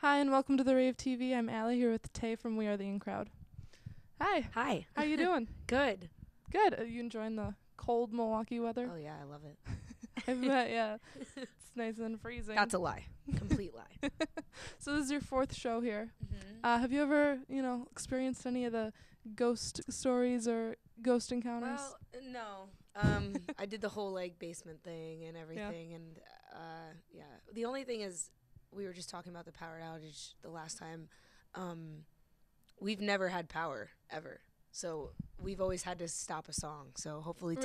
Hi, and welcome to the Rave TV. I'm Allie here with Tay from We Are the In Crowd. Hi. Hi. How you doing? Good. Good. Are you enjoying the cold Milwaukee weather? Oh, yeah, I love it. I bet, yeah. It's nice and freezing. That's a lie. Complete lie. So this is your fourth show here. Mm-hmm. Have you ever, experienced any of the ghost stories or ghost encounters? Well, no. I did the whole, basement thing and everything, and, yeah. The only thing is, we were just talking about the power outage the last time. We've never had power, ever. So we've always had to stop a song. So hopefully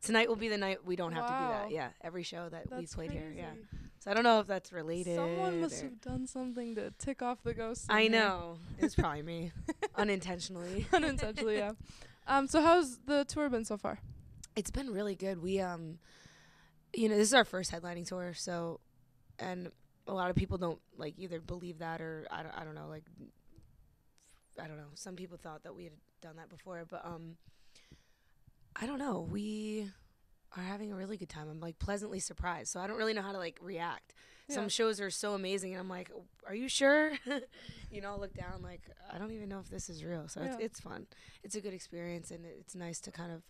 tonight will be the night we don't have to do that. Yeah, every show that we've played here. Yeah. So I don't know if that's related. Someone must have done something to tick off the ghosts. I know. It was probably me. Unintentionally. Unintentionally, yeah. So how's the tour been so far? It's been really good. We this is our first headlining tour, so, and a lot of people don't either believe that or I don't know, I don't know. Some people thought that we had done that before, but I don't know. We are having a really good time. I'm pleasantly surprised. So I don't really know how to react. Yeah. Some shows are so amazing and I'm like, "Are you sure?" I'll look down I don't even know if this is real. So it's fun. It's a good experience and it's nice to kind of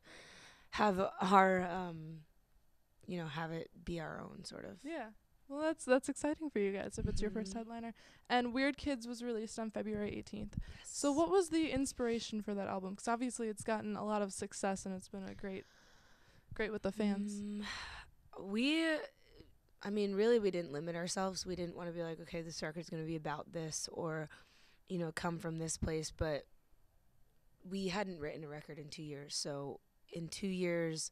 have our have it be our own sort of. Yeah. Well, that's exciting for you guys if it's your first headliner. And Weird Kids was released on February 18th. Yes. So what was the inspiration for that album? Because obviously it's gotten a lot of success and it's been a great with the fans. Really we didn't limit ourselves. We didn't want to be like, okay, this record's going to be about this or, come from this place. But we hadn't written a record in 2 years. So in 2 years,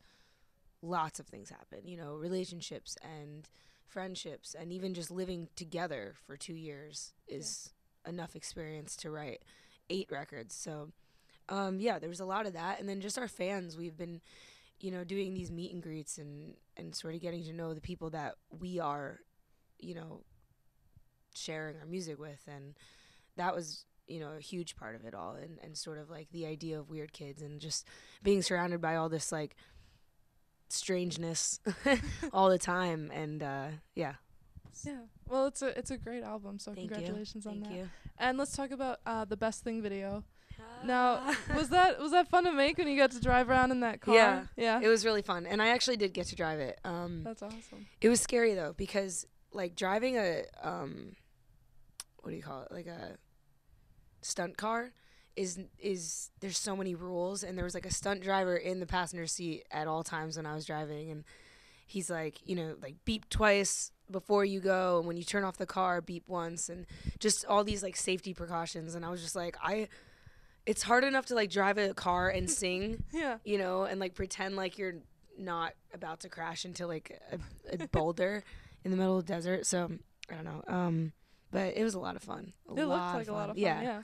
lots of things happened, relationships and friendships, and even just living together for 2 years is enough experience to write 8 records. So, there was a lot of that. And then just our fans, we've been, doing these meet and greets and sort of getting to know the people that we are, sharing our music with. And that was, a huge part of it all. And sort of the idea of Weird Kids and just being surrounded by all this, strangeness all the time, and yeah. Well, it's a great album, so Thank congratulations on that. Thank you. And let's talk about the Best Thing video. Now, was that fun to make when you got to drive around in that car? Yeah, it was really fun, and I actually did get to drive it. That's awesome. It was scary though, because driving a what do you call it, a stunt car is there's so many rules, and there was a stunt driver in the passenger seat at all times when I was driving, and he's beep twice before you go, and when you turn off the car, beep once, and just all these safety precautions. And I was just it's hard enough to drive a car and sing, and pretend you're not about to crash into a boulder in the middle of the desert. So I don't know, but it was a lot of fun. It looked like a lot of fun. Yeah.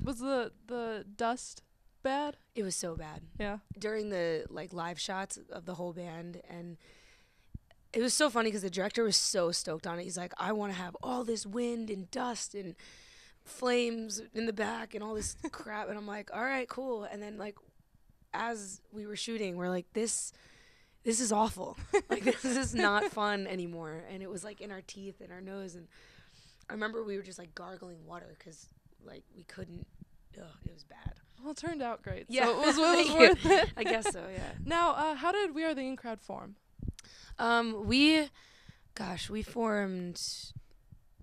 Was the dust bad? It was so bad. Yeah. During the live shots of the whole band, and it was so funny because the director was so stoked on it. He's like, "I want to have all this wind and dust and flames in the back and all this crap." And I'm like, "All right, cool." And then as we were shooting, we're like, "This is awful. This is not fun anymore." And it was in our teeth and our nose, and I remember we were just gargling water because we couldn't. It was bad. Well, it turned out great. Yeah, so it was worth it. I guess so. Yeah. Now, how did We Are the In Crowd form? We formed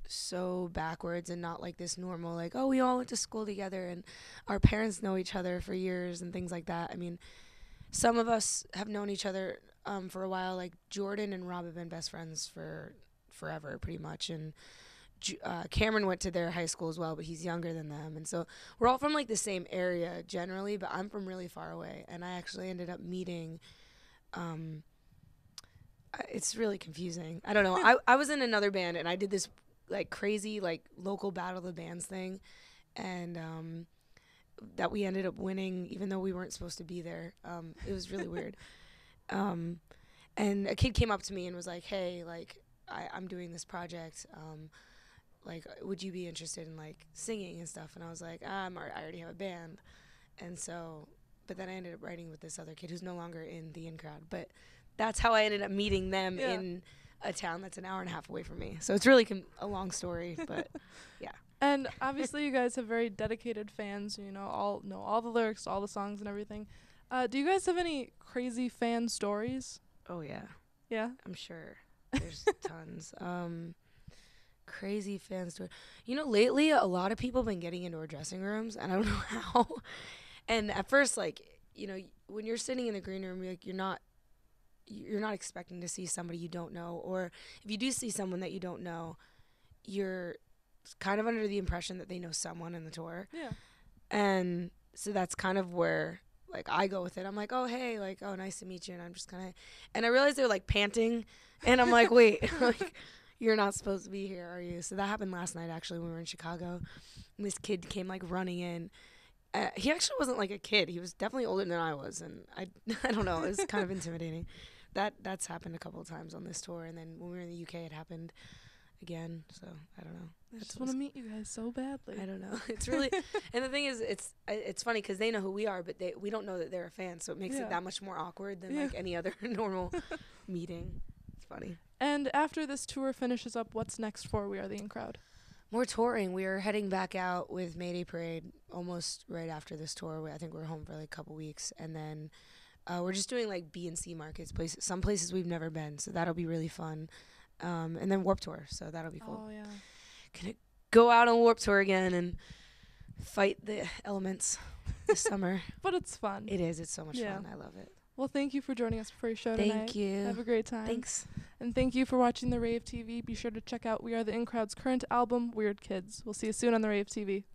so backwards and not this normal we all went to school together and our parents know each other for years and things like that. I mean, some of us have known each other for a while. Jordan and Rob have been best friends for forever, pretty much, and Cameron went to their high school as well, but he's younger than them. And so we're all from the same area generally, but I'm from really far away. And I actually ended up meeting, it's really confusing. I don't know. I was in another band and I did this crazy local battle of the bands thing. And that we ended up winning even though we weren't supposed to be there. It was really weird. And a kid came up to me and was like, "Hey, I'm doing this project. Would you be interested in singing and stuff?" And I was like, I already have a band. And so, but then I ended up writing with this other kid who's no longer in the In Crowd. But that's how I ended up meeting them in a town that's an hour and a half away from me. So it's really a long story, but yeah. And obviously you guys have very dedicated fans, all know all the lyrics, all the songs and everything. Do you guys have any crazy fan stories? Oh, yeah. Yeah? I'm sure. There's tons. Crazy fan story. Lately a lot of people have been getting into our dressing rooms, and I don't know how. And at first, like, when you're sitting in the green room, you're not expecting to see somebody you don't know, or if you do see someone that you don't know, you're kind of under the impression that they know someone in the tour. Yeah. And so that's kind of where, like, I go with it. I'm like, oh, hey, like, oh, nice to meet you. And I'm just kind of, and I realize they're like panting, and I'm like, wait, like, you're not supposed to be here, are you? So that happened last night, actually, when we were in Chicago. And this kid came, like, running in. He actually wasn't like a kid. He was definitely older than I was. And I don't know. It was kind of intimidating. That's happened a couple of times on this tour. And then when we were in the UK, it happened again. So I don't know. I just want to meet you guys so badly. I don't know. It's really, and the thing is, it's funny because they know who we are, but we don't know that they're a fan. So it makes it that much more awkward than like any other normal meeting. It's funny. And after this tour finishes up, what's next for We Are the In Crowd? More touring. We are heading back out with Mayday Parade almost right after this tour. I think we're home for like a couple weeks, and then we're just doing like B and C markets, some places we've never been. So that'll be really fun. And then Warped Tour. So that'll be cool. Oh yeah. Gonna go out on Warped Tour again and fight the elements this summer. But it's fun. It is. It's so much fun. I love it. Well, thank you for joining us for your show tonight. Thank you. Have a great time. Thanks. And thank you for watching the Rave TV. Be sure to check out We Are the In Crowd's current album, Weird Kids. We'll see you soon on the Rave TV.